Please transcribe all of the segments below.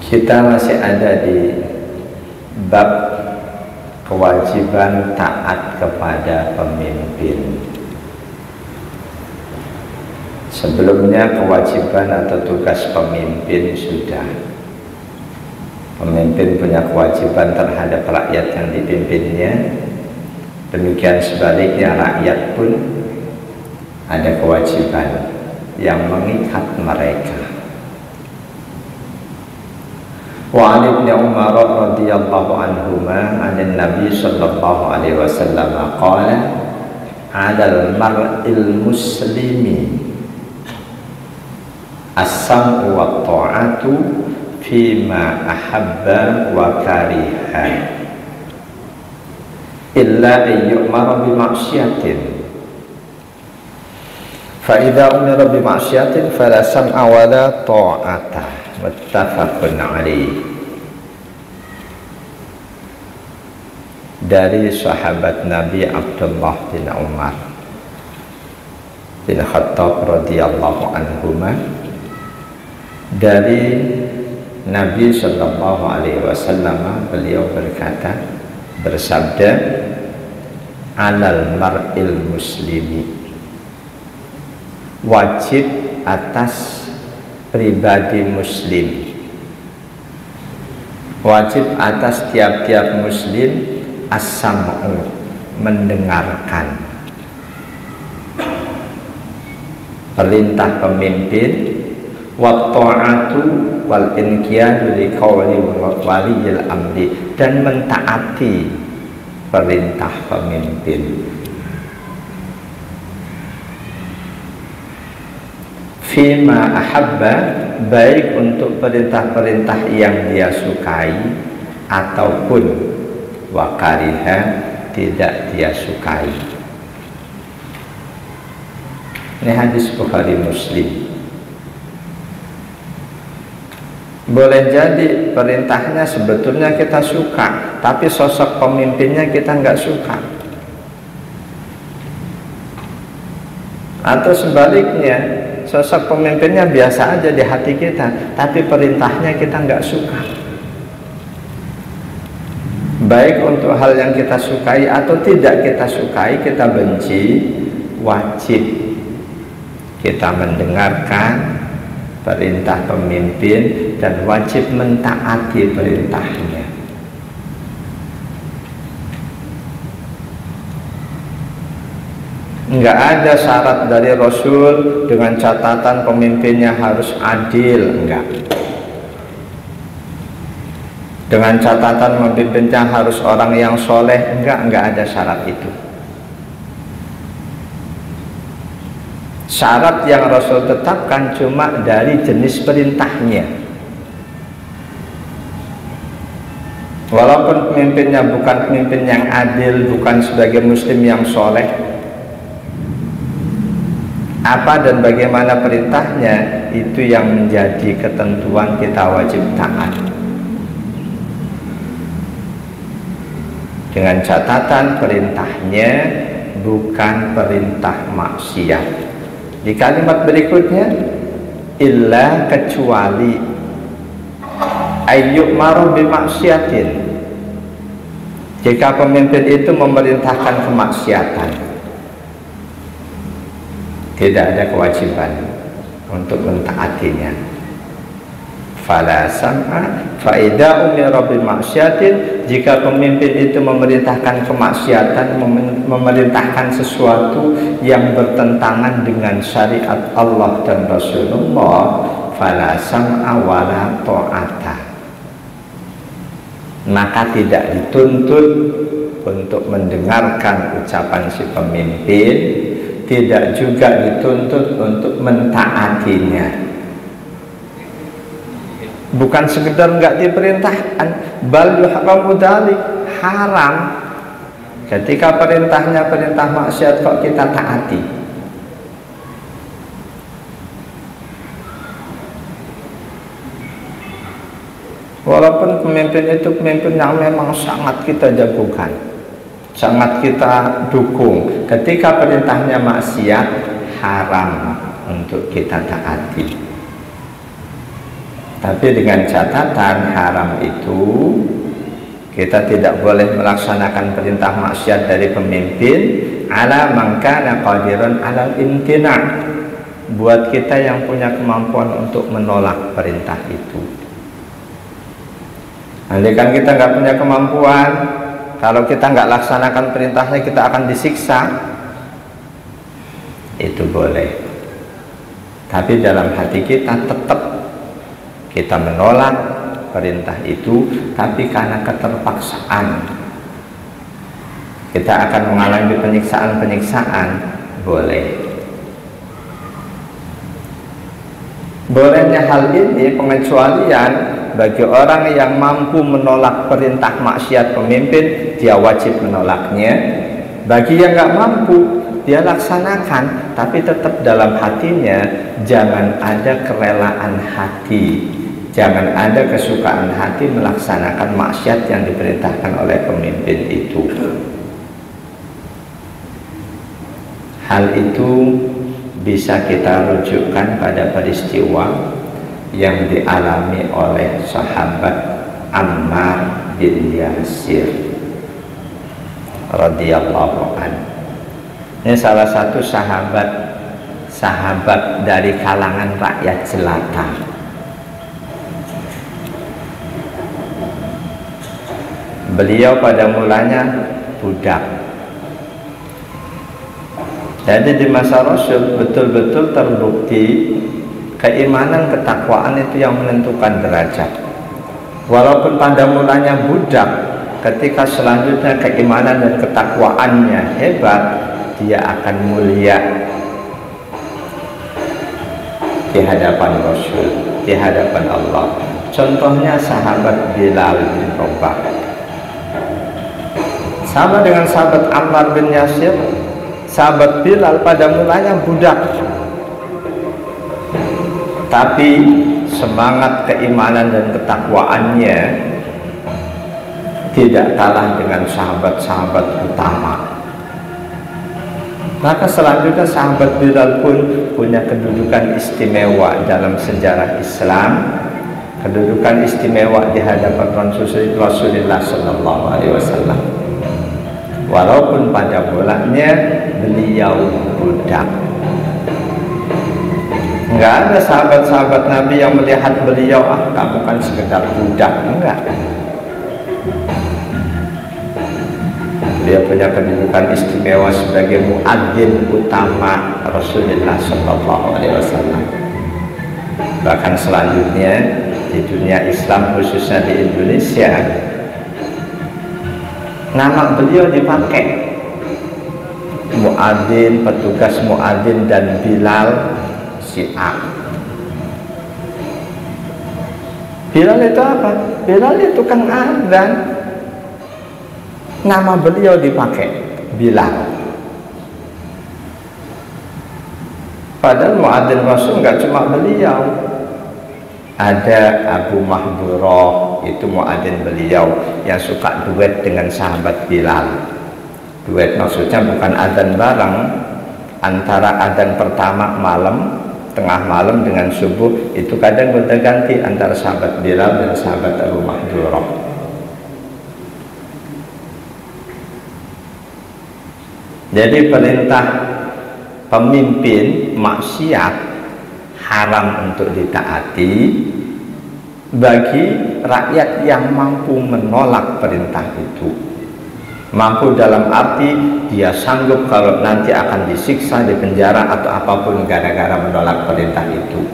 Kita masih ada di bab kewajiban taat kepada pemimpin. Sebelumnya kewajiban atau tugas pemimpin sudah. Pemimpin punya kewajiban terhadap rakyat yang dipimpinnya. Demikian sebaliknya rakyat pun ada kewajiban yang mengikat mereka. Wa 'an Ibnu Umar radhiyallahu anhuma 'anil Nabi sallallahu alaihi wasallam qala 'alal mar'il muslimi as-sam'u wa ta'atu fima ahabba wa kariha illa ayyumara bi ma'siyatin fa idza umira bi ma'siyatin fala sam'a wa la ta'ata. Muttafaqun alaih. Dari sahabat Nabi Abdullah bin Umar bin Khattab radhiyallahu anhuma, dari Nabi sallallahu alaihi wasallam, beliau berkata, bersabda, alal mar'il muslimi, wajib atas pribadi muslim, wajib atas tiap-tiap muslim as-sam'u, mendengarkan perintah pemimpin, wa ta'atu wal inqiyadu li qawli waliyil amri, dan mentaati perintah pemimpin. Fima ahabba, baik untuk perintah-perintah yang dia sukai ataupun wakariha, tidak dia sukai. Ini hadis Bukhari Muslim. Boleh jadi perintahnya sebetulnya kita suka, tapi sosok pemimpinnya kita nggak suka. Atau sebaliknya, sosok pemimpinnya biasa aja di hati kita, tapi perintahnya kita nggak suka. Baik untuk hal yang kita sukai atau tidak kita sukai, kita benci, wajib kita mendengarkan perintah pemimpin dan wajib mentaati perintahnya. Enggak ada syarat dari Rasul dengan catatan pemimpinnya harus adil, enggak. Dengan catatan pemimpinnya harus orang yang soleh, enggak ada syarat itu. Syarat yang Rasul tetapkan cuma dari jenis perintahnya. Walaupun pemimpinnya bukan pemimpin yang adil, bukan sebagai muslim yang soleh, apa dan bagaimana perintahnya, itu yang menjadi ketentuan kita wajib taat. Dengan catatan perintahnya bukan perintah maksiat. Di kalimat berikutnya, illa, kecuali ayyumaru bi maksiatin, jika pemimpin itu memerintahkan kemaksiatan, tidak ada kewajiban untuk mentaatinya. Fala sam'a fa idza umira bi maksiatin, jika pemimpin itu memerintahkan kemaksiatan, memerintahkan sesuatu yang bertentangan dengan syariat Allah dan Rasulullah, fala sam'a wala ta'ata, maka tidak dituntut untuk mendengarkan ucapan si pemimpin, tidak juga dituntut untuk mentaatinya. Bukan sekedar nggak diperintahkan, bal yuhramu dzalik, haram ketika perintahnya perintah maksiat kok kita taati. Walaupun pemimpin itu pemimpin yang memang sangat kita jagokan, sangat kita dukung, ketika perintahnya maksiat, haram untuk kita taati. Tapi dengan catatan haram itu kita tidak boleh melaksanakan perintah maksiat dari pemimpin ala man kana qadiran alal imtina', buat kita yang punya kemampuan untuk menolak perintah itu. Andai kan kita nggak punya kemampuan, kalau kita nggak laksanakan perintahnya kita akan disiksa, itu boleh. Tapi dalam hati kita tetap kita menolak perintah itu, tapi karena keterpaksaan kita akan mengalami penyiksaan-penyiksaan, boleh. Bolehnya hal ini pengecualian bagi orang yang mampu menolak perintah maksiat pemimpin, dia wajib menolaknya. Bagi yang nggak mampu, dia laksanakan, tapi tetap dalam hatinya jangan ada kerelaan hati, jangan ada kesukaan hati melaksanakan maksiat yang diperintahkan oleh pemimpin itu. Hal itu bisa kita rujukkan pada peristiwa yang dialami oleh sahabat Ammar bin Yasir radhiyallahu anhu. Ini salah satu sahabat dari kalangan rakyat jelata. Beliau pada mulanya budak. Jadi di masa Rasul betul-betul terbukti keimanan, ketakwaan itu yang menentukan derajat. Walaupun pada mulanya budak, ketika selanjutnya keimanan dan ketakwaannya hebat, dia akan mulia di hadapan Rasul, di hadapan Allah. Contohnya sahabat Bilal bin Rabah. Sama dengan sahabat Ammar bin Yasir, sahabat Bilal pada mulanya budak, tapi semangat keimanan dan ketakwaannya tidak kalah dengan sahabat-sahabat utama. Maka selanjutnya sahabat Bilal pun punya kedudukan istimewa dalam sejarah Islam, kedudukan istimewa di hadapan Rasulullah SAW. Walaupun pada mulanya beliau budak. Enggak ada sahabat-sahabat Nabi yang melihat beliau, kamu kan sekedar budak. Enggak. Dia punya kedudukan istimewa sebagai muadzin utama Rasulullah SAW. Bahkan selanjutnya di dunia Islam, khususnya di Indonesia, nama beliau dipakai. Muadzin, petugas muadzin dan Bilal Syiah. Bilal itu apa? Bilal itu kan adzan. Nama beliau dipakai Bilal. Padahal muadzin Rasul nggak cuma beliau. Ada Abu Mahdurah, itu muadzin beliau yang suka duet dengan sahabat Bilal. Duet maksudnya bukan adzan bareng, antara adzan pertama malam, tengah malam dengan subuh, itu kadang gonta-ganti antara sahabat Bilal dan sahabat Abu Mahdurah. Jadi perintah pemimpin maksiat haram untuk ditaati bagi rakyat yang mampu menolak perintah itu. Mampu dalam arti dia sanggup kalau nanti akan disiksa, dipenjara atau apapun gara-gara menolak perintah itu.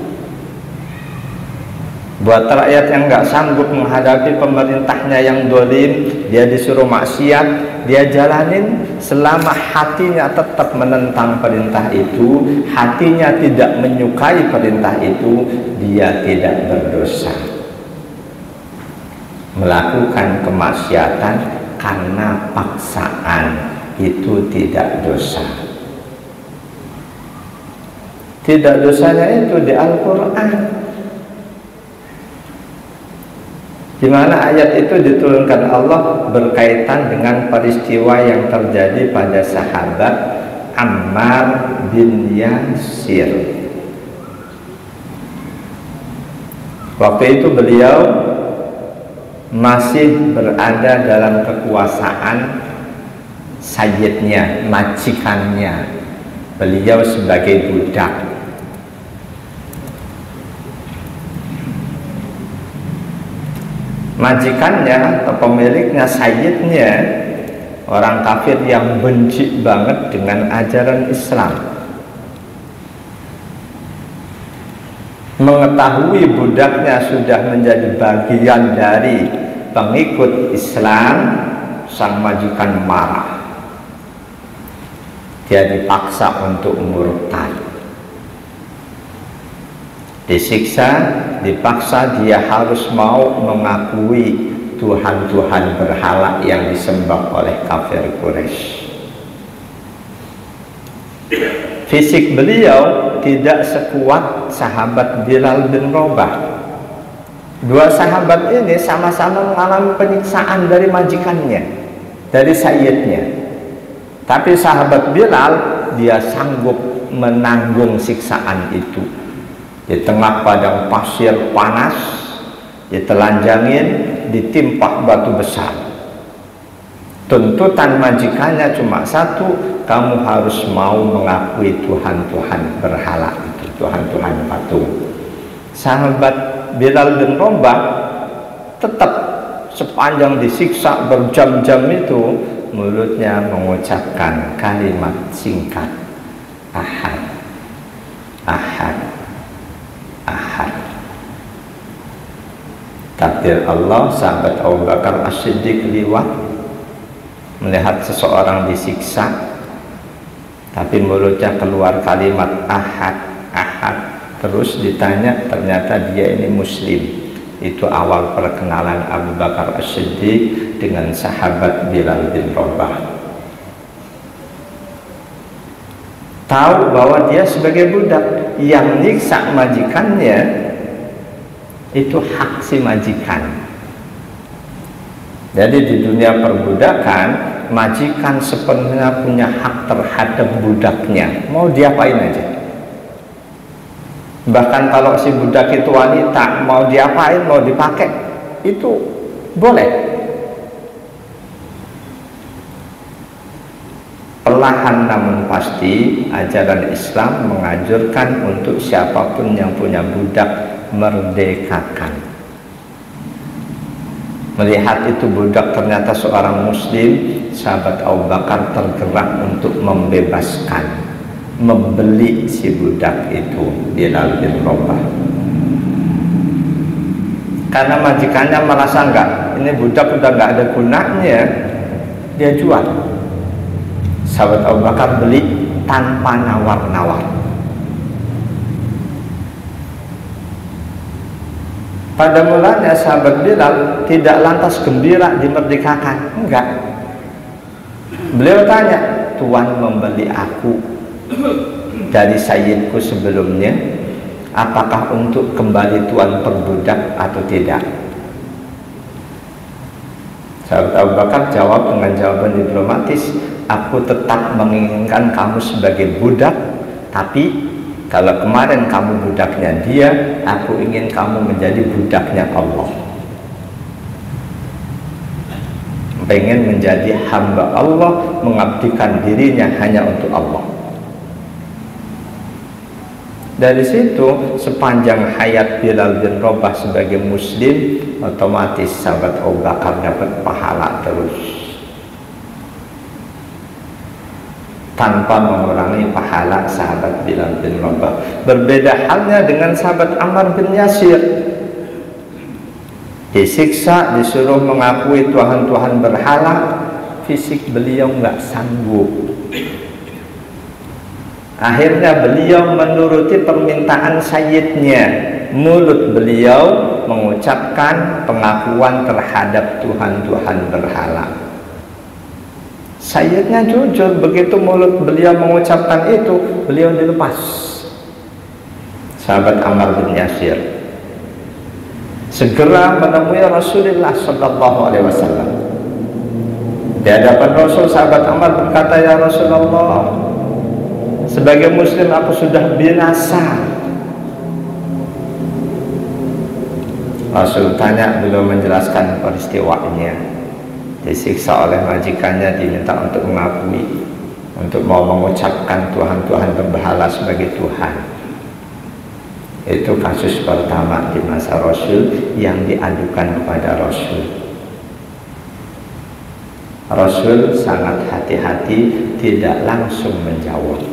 Buat rakyat yang nggak sanggup menghadapi pemerintahnya yang dolim, dia disuruh maksiat, dia jalanin selama hatinya tetap menentang perintah itu, hatinya tidak menyukai perintah itu, dia tidak berdosa. Melakukan kemaksiatan karena paksaan itu tidak dosa. Tidak dosanya itu di Al-Quran, di mana ayat itu diturunkan Allah berkaitan dengan peristiwa yang terjadi pada sahabat Ammar bin Yasir. Waktu itu beliau masih berada dalam kekuasaan sayyidnya, majikannya. Beliau sebagai budak. Majikannya atau pemiliknya, sayyidnya, orang kafir yang benci banget dengan ajaran Islam. Mengetahui budaknya sudah menjadi bagian dari pengikut Islam, sang majikan marah. Dia dipaksa untuk murtad, disiksa, dipaksa dia harus mau mengakui Tuhan-Tuhan berhala yang disembah oleh kafir Quraisy. Fisik beliau tidak sekuat sahabat Bilal bin Rabah. Dua sahabat ini sama-sama mengalami penyiksaan dari majikannya, dari sayyidnya. Tapi sahabat Bilal, dia sanggup menanggung siksaan itu. Di tengah padang pasir panas, ditelanjangin, ditimpa batu besar. Tuntutan majikannya cuma satu, kamu harus mau mengakui Tuhan-Tuhan berhala itu, Tuhan-Tuhan patung. Sahabat Bilal bin Rabah tetap sepanjang disiksa berjam-jam itu, mulutnya mengucapkan kalimat singkat, Ahad, Ahad, Ahad. Takdir Allah, sahabat Abu Bakar As-Siddiq liwat melihat seseorang disiksa, tapi mulutnya keluar kalimat Ahad, Ahad. Terus ditanya, ternyata dia ini muslim. Itu awal perkenalan Abu Bakar As-Siddiq dengan sahabat Bilal bin Rabah. Tahu bahwa dia sebagai budak, yang nyiksa majikannya itu hak si majikan. Jadi di dunia perbudakan, majikan sepenuhnya punya hak terhadap budaknya, mau diapain aja. Bahkan kalau si budak itu wanita, mau diapain, mau dipakai, itu boleh. Perlahan namun pasti ajaran Islam menganjurkan untuk siapapun yang punya budak merdekakan. Melihat itu budak ternyata seorang muslim, sahabat Abu Bakar tergerak untuk membebaskan, membeli si budak itu, Bilal bin Rabah. Karena majikannya merasa enggak, ini budak udah enggak ada gunanya, dia jual. Sahabat Abu Bakar beli tanpa nawar-nawar. Pada mulanya sahabat Bilal tidak lantas gembira dimerdekakan, enggak. Beliau tanya, Tuan membeli aku dari sayyidku sebelumnya, apakah untuk kembali Tuan perbudak atau tidak? Sahabat Abu Bakar jawab dengan jawaban diplomatis, aku tetap menginginkan kamu sebagai budak, tapi kalau kemarin kamu budaknya dia, aku ingin kamu menjadi budaknya Allah. Pengen menjadi hamba Allah, mengabdikan dirinya hanya untuk Allah. Dari situ sepanjang hayat Bilal bin Rabah sebagai muslim, otomatis sahabat Abu Bakar dapat pahala terus, tanpa mengurangi pahala sahabat Bilal bin Rabah. Berbeda halnya dengan sahabat Ammar bin Yasir. Disiksa, disuruh mengakui Tuhan-Tuhan berhala, fisik beliau nggak sanggup. Akhirnya beliau menuruti permintaan sayyidnya. Mulut beliau mengucapkan pengakuan terhadap Tuhan-Tuhan berhala. Sayyidnya jujur, begitu mulut beliau mengucapkan itu, beliau dilepas. Sahabat Ammar bin Yasir segera menemui Rasulullah Sallallahu Alaihi Wasallam. Di hadapan Rasul, sahabat Ammar berkata, ya Rasulullah, sebagai muslim aku sudah binasa. Rasul tanya, belum menjelaskan peristiwanya. Disiksa oleh majikannya, diminta untuk mengakui, untuk mau mengucapkan Tuhan-Tuhan berhala sebagai Tuhan. Itu kasus pertama di masa Rasul yang diadukan kepada Rasul. Rasul sangat hati-hati, tidak langsung menjawab.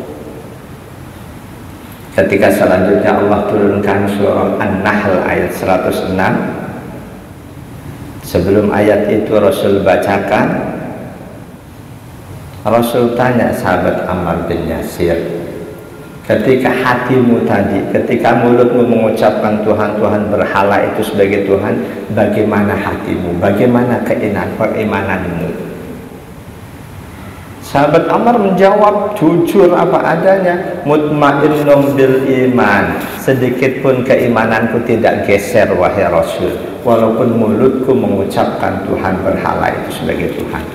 Ketika selanjutnya Allah turunkan surah An-Nahl ayat 106, sebelum ayat itu Rasul bacakan, Rasul tanya sahabat Ammar bin Yasir, ketika hatimu tadi, ketika mulutmu mengucapkan Tuhan-Tuhan berhala itu sebagai Tuhan, bagaimana hatimu, bagaimana keimananmu? Sahabat Ammar menjawab jujur apa adanya, mutmainnun bil iman, sedikit pun keimananku tidak geser wahai Rasul, walaupun mulutku mengucapkan Tuhan berhala itu sebagai Tuhan.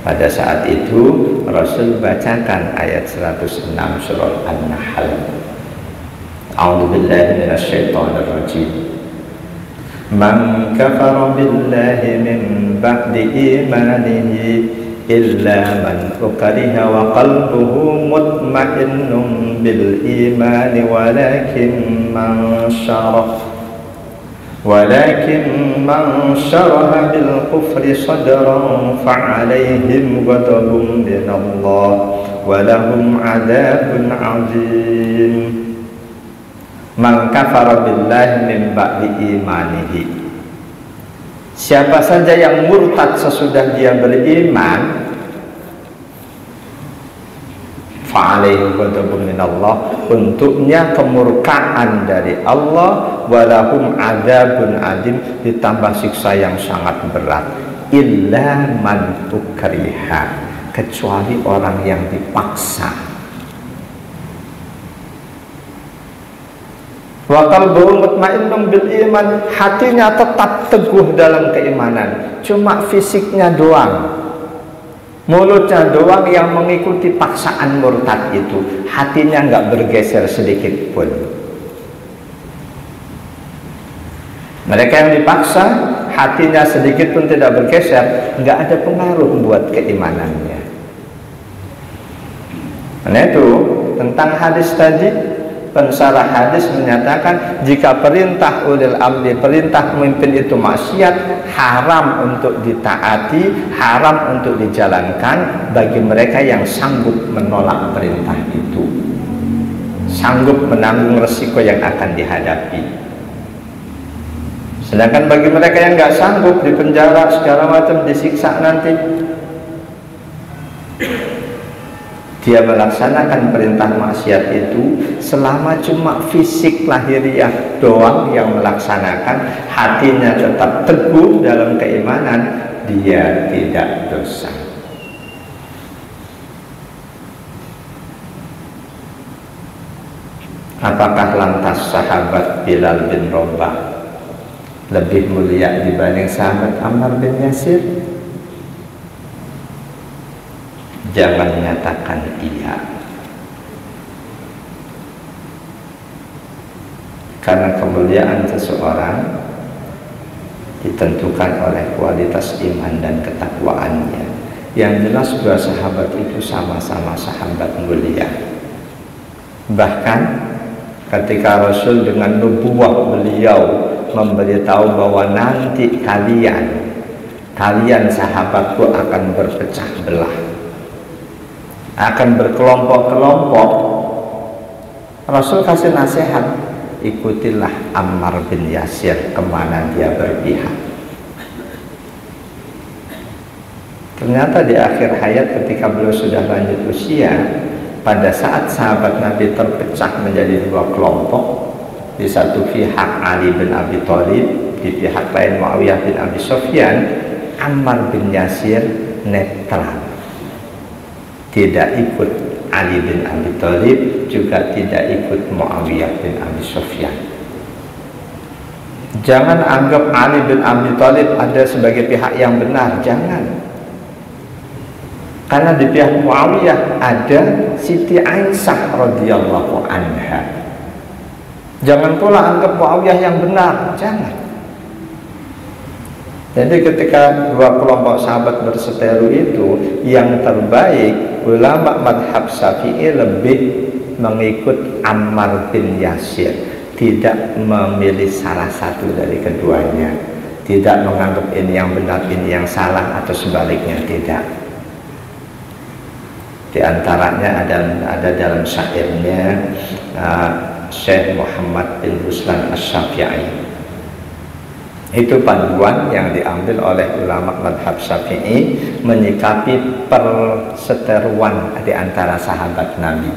Pada saat itu Rasul bacakan ayat 106 surah An-Nahl. A'udzubillahi minasyaitonirrajim. Man kafara billahi min ba'di imanihi illa man ukriha wa qalbuhu mutmainnun bil imani walakin man syaraha bil kufri sadran fa'alaihim ghadabun minallah wa lahum 'adzabun 'adzim. Man kafara billahi min ba'di imanihi, siapa saja yang murtad sesudah dia beriman, fa'alaihi ghadabun minallah, untuknya kemurkaan dari Allah, walahum adzabun adzim, ditambah siksa yang sangat berat. Illa man ukriha, kecuali orang yang dipaksa. Wa qalbuhu mutmainnun bil iman, hatinya tetap teguh dalam keimanan, cuma fisiknya doang, mulutnya doang yang mengikuti paksaan murtad itu, hatinya nggak bergeser sedikit pun. Mereka yang dipaksa, hatinya sedikit pun tidak bergeser, nggak ada pengaruh buat keimanannya. Karena itu tentang hadis tadi, pensarah hadis menyatakan jika perintah ulil amri, perintah pemimpin itu maksiat, haram untuk ditaati, haram untuk dijalankan bagi mereka yang sanggup menolak perintah itu, sanggup menanggung resiko yang akan dihadapi. Sedangkan bagi mereka yang nggak sanggup, dipenjara segala macam, disiksa nanti, dia melaksanakan perintah maksiat itu selama cuma fisik lahiriah doang yang melaksanakan, hatinya tetap teguh dalam keimanan, dia tidak dosa. Apakah lantas sahabat Bilal bin Rabah lebih mulia dibanding sahabat Ammar bin Yasir? Jangan menyatakan iya, karena kemuliaan seseorang ditentukan oleh kualitas iman dan ketakwaannya. Yang jelas dua sahabat itu sama-sama sahabat mulia. Bahkan ketika Rasul dengan nubuwah beliau memberitahu bahwa nanti kalian sahabatku akan berpecah belah, akan berkelompok-kelompok, Rasul kasih nasihat, ikutilah Ammar bin Yasir kemana dia berpihak. Ternyata di akhir hayat ketika beliau sudah lanjut usia, pada saat sahabat Nabi terpecah menjadi dua kelompok, di satu pihak Ali bin Abi Thalib, di pihak lain Muawiyah bin Abi Sufyan, Ammar bin Yasir netral, tidak ikut Ali bin Abi Thalib, juga tidak ikut Muawiyah bin Abi Sufyan. Jangan anggap Ali bin Abi Thalib ada sebagai pihak yang benar, jangan. Karena di pihak Muawiyah ada Siti Aisyah radhiyallahu anha. Jangan pula anggap Muawiyah yang benar, jangan. Jadi ketika dua kelompok sahabat berseteru itu, yang terbaik ulama madhab Syafi'i lebih mengikut Ammar bin Yasir, tidak memilih salah satu dari keduanya, tidak menganggap ini yang benar, ini yang salah, atau sebaliknya, tidak. Di antaranya ada dalam syairnya Syekh Muhammad bin Ruslan Asy-Syafi'i. Itu panduan yang diambil oleh ulama madhab Syafi'i menyikapi perseteruan di antara sahabat Nabi.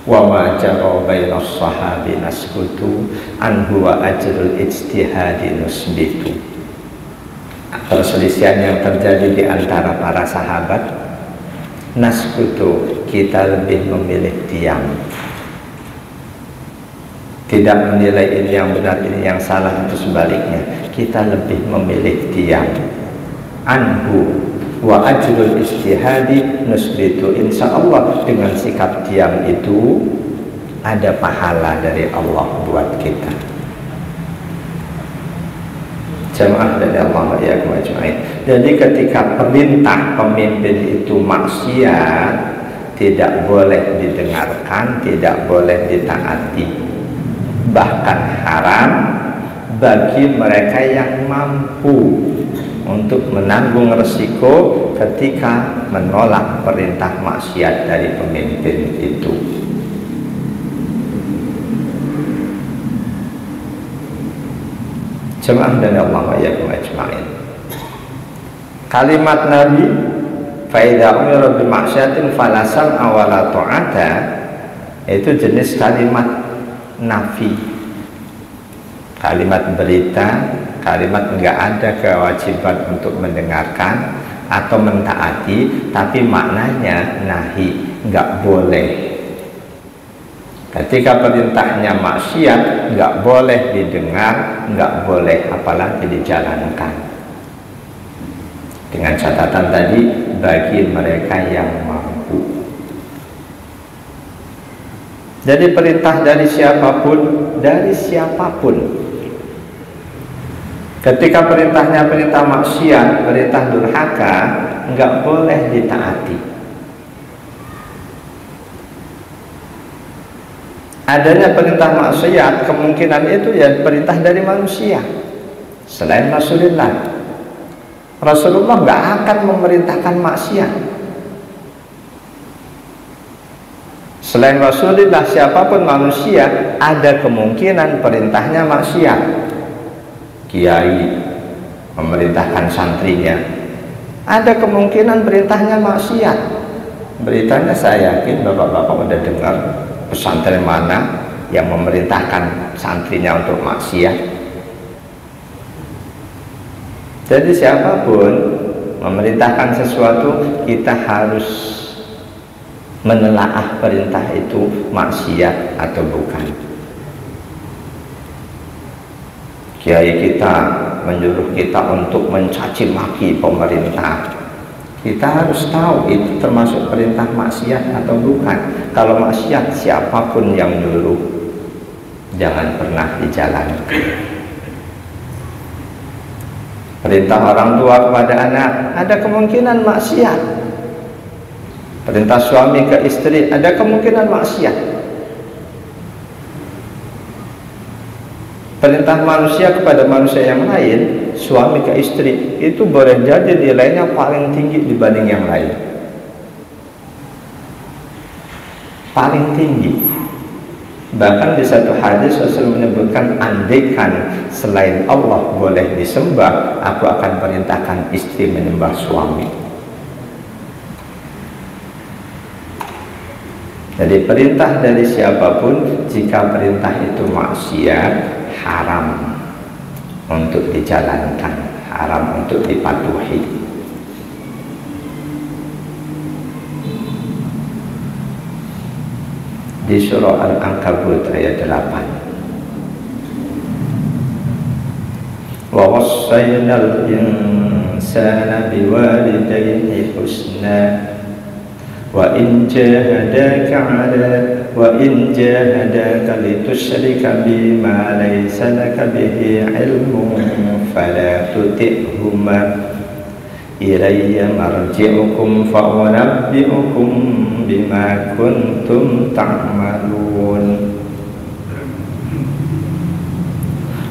Wa ma jara bainas sahabi naskutu anhu wa ajrul ijtihadi nusbitu. Perselisihan yang terjadi di antara para sahabat, naskutu, kita lebih memilih diam, tidak menilai ini yang benar, ini yang salah, atau sebaliknya, kita lebih memilih diam. Anhu wa ajrul ijtihadi nusbitu, insya Allah dengan sikap diam itu ada pahala dari Allah buat kita. Jamaah dari Allah ya ajmain. Jadi ketika perintah pemimpin itu maksiat, tidak boleh didengarkan, tidak boleh ditaati, bahkan haram bagi mereka yang mampu untuk menanggung resiko ketika menolak perintah maksiat dari pemimpin itu. Jemaah dan Allah ya ajmain. Kalimat Nabi fa idza umira bi maksiatin falasam awala ta'ata, itu jenis kalimat nafi, kalimat berita, kalimat enggak ada kewajiban untuk mendengarkan atau mentaati, tapi maknanya nahi, enggak boleh. Ketika perintahnya maksiat, enggak boleh didengar, enggak boleh apalagi dijalankan. Dengan catatan tadi, bagi mereka yang mampu. Jadi perintah dari siapapun, ketika perintahnya perintah maksiat, perintah durhaka, enggak boleh ditaati. Adanya perintah maksiat, kemungkinan itu ya perintah dari manusia selain Rasulullah. Rasulullah enggak akan memerintahkan maksiat. Selain Rasulullah, siapapun manusia ada kemungkinan perintahnya maksiat. Kiai memerintahkan santrinya, ada kemungkinan perintahnya maksiat. Beritanya saya yakin bapak-bapak udah dengar pesantren mana yang memerintahkan santrinya untuk maksiat. Jadi siapapun memerintahkan sesuatu, kita harus menelaah perintah itu maksiat atau bukan. Kiai kita menyuruh kita untuk mencaci maki pemerintah, kita harus tahu itu termasuk perintah maksiat atau bukan. Kalau maksiat, siapapun yang nyuruh jangan pernah dijalankan. Perintah orang tua kepada anak ada kemungkinan maksiat. Perintah suami ke istri ada kemungkinan maksiat. Perintah manusia kepada manusia yang lain, suami ke istri, itu boleh jadi nilainya paling tinggi dibanding yang lain, paling tinggi. Bahkan di satu hadis Rasul menyebutkan, andaikan selain Allah boleh disembah, aku akan perintahkan istri menyembah suami. Jadi perintah dari siapapun, jika perintah itu maksiat, haram untuk dijalankan, haram untuk dipatuhi. Di surah Al-Ankabut ayat 8, wa wassaynal insana biwalidayhi husna wa in jahadaka ala wa in jahadaka litusyrika bima laysa laka bihi ilmun fala tuti'huma ilayya marji'ukum fa unabbi'ukum bima kuntum ta'malun.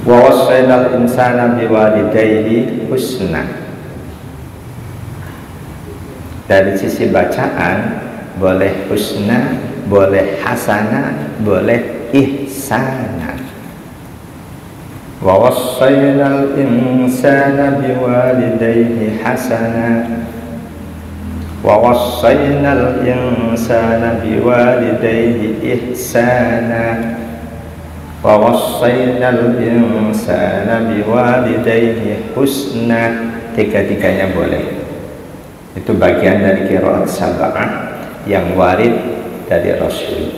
Wa wassaynal insana biwalidayhi husna. Dari sisi bacaan boleh husna, boleh hasana, boleh ihsana. Wa wassaynal insana biwalidayhi hasana. Wa wassaynal insana biwalidayhi ihsana. Wa wassaynal insana biwalidayhi husna. Tiga-tiganya boleh. Itu bagian dari qiraat sab'ah yang warid dari Rasul.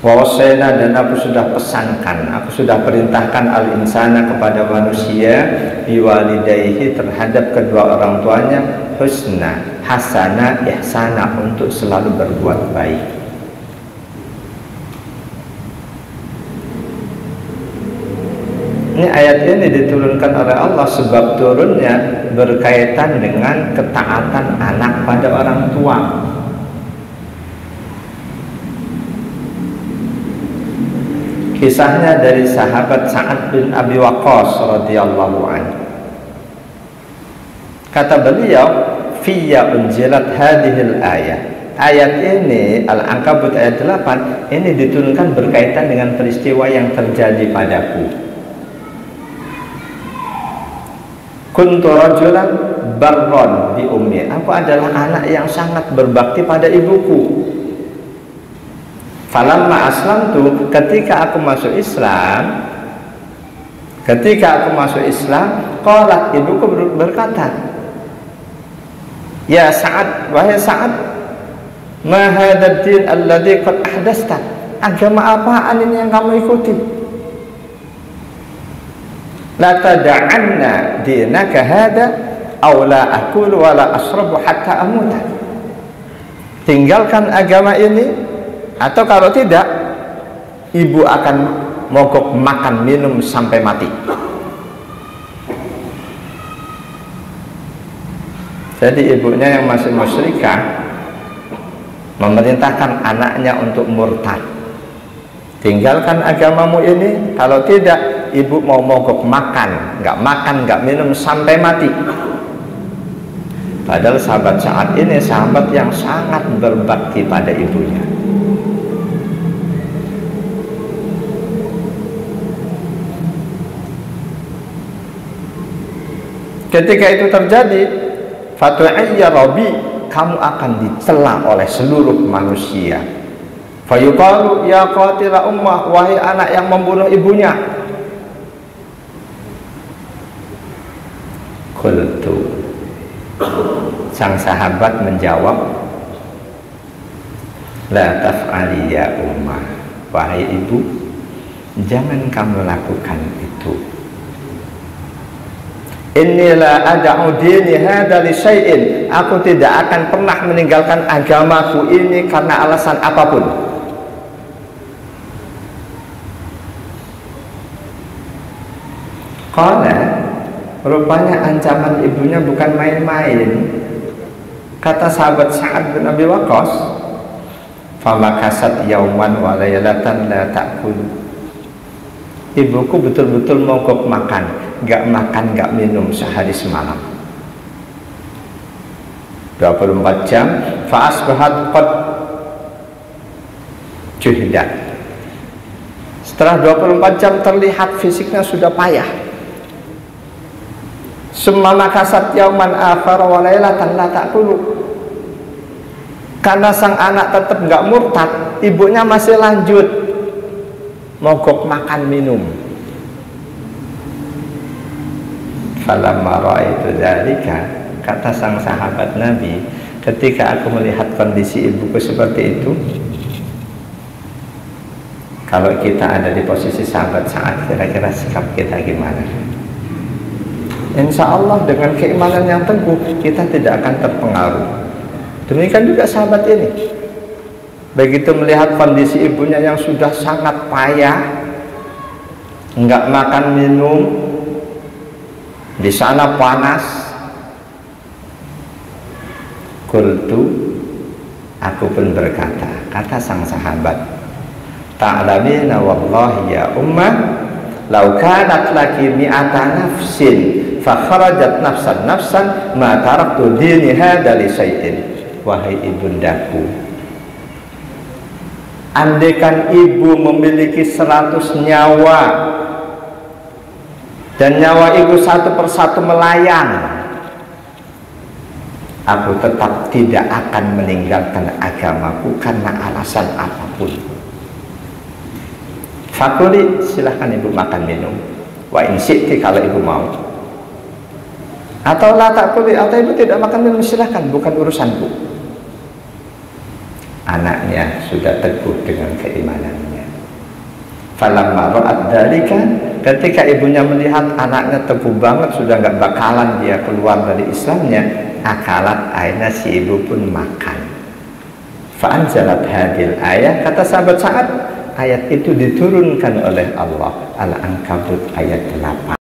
Wa wassayna, dan aku sudah pesankan, aku sudah perintahkan al-insana kepada manusia biwalidayhi, terhadap kedua orang tuanya, husna, hasana, ihsana, untuk selalu berbuat baik. Ini ayat ini diturunkan oleh Allah sebab turunnya berkaitan dengan ketaatan anak pada orang tua. Kisahnya dari sahabat Sa'ad bin Abi Waqqas radhiyallahu anhu. Kata beliau, "Fiyya unzilat hadhil ayat." Ayat ini, Al-Ankabut ayat 8, ini diturunkan berkaitan dengan peristiwa yang terjadi padaku. Kuntu rajulan barron bi ummi. Aku adalah anak yang sangat berbakti pada ibuku. Falamma aslamtu, ketika aku masuk Islam, qalat, ibuku berkata, "Ya Sa'ad, wahai Sa'ad, ma hadzal din alladzi qad ahdasta?" Agama apaan ini yang kamu ikuti? La tada'anna dinaka hada aw la akulu wa la asrabu hatta amuta. Tinggalkan agama ini, atau kalau tidak ibu akan mogok makan minum sampai mati. Jadi ibunya yang masih musyrikah memerintahkan anaknya untuk murtad. Tinggalkan agamamu ini, kalau tidak ibu mau mogok makan, nggak minum sampai mati. Padahal sahabat Sa'ad ini sahabat yang sangat berbakti pada ibunya. Ketika itu terjadi, fatu'ayya rabbi, kamu akan dicela oleh seluruh manusia. Fayuqalu ya qatila ummah, wahai anak yang membunuh ibunya. Qultu, sang sahabat menjawab, la taf'ali ya ummah, wahai ibu, jangan kamu lakukan itu. Inni la ada'u dini hadha li syai'in, aku tidak akan pernah meninggalkan agamaku ini karena alasan apapun. Qala, rupanya ancaman ibunya bukan main-main. Kata sahabat Sa'ad bin Abi Waqqas, famakasat yauman wa laylatan la ta'kul. Ibuku betul-betul mogok makan, nggak minum sehari semalam. 24 jam, fa asbahat qad juhidat. Setelah 24 jam terlihat fisiknya sudah payah. Summa makasat yauman akhar wa laylatan la ta'kulu. Karena sang anak tetap nggak murtad, ibunya masih lanjut mogok makan minum. Falamma ra'aitu dzalika, kata sang sahabat Nabi, ketika aku melihat kondisi ibuku seperti itu, kalau kita ada di posisi sahabat Sa'ad, kira-kira sikap kita gimana? Insya Allah dengan keimanan yang teguh kita tidak akan terpengaruh. Demikian juga sahabat ini. Begitu melihat kondisi ibunya yang sudah sangat payah, enggak makan minum, di sana panas, qultu, aku pun berkata, kata sang sahabat, ta'lamina wallahi ya ummah, law kanat laki mi'ata nafsin fa kharajat nafsan ma taraktu dini hadha li syai'in. Wahai ibundaku, andaikan ibu memiliki 100 nyawa dan nyawa ibu satu persatu melayang, aku tetap tidak akan meninggalkan agamaku karena alasan apapun. Fakuli, silahkan ibu makan minum. Wa in syi'ti, kalau ibu mau. Atau la takuli, atau ibu tidak makan minum, silahkan, bukan urusanku. Anaknya sudah teguh dengan keimanannya. Falamma ra'at dzalika, ketika ibunya melihat anaknya teguh banget, sudah nggak bakalan dia keluar dari Islamnya, akalat, akhirnya si ibu pun makan. Fa'anzalat hadil ayat, kata sahabat Sa'ad, ayat itu diturunkan oleh Allah, Al-Ankabut ayat 8.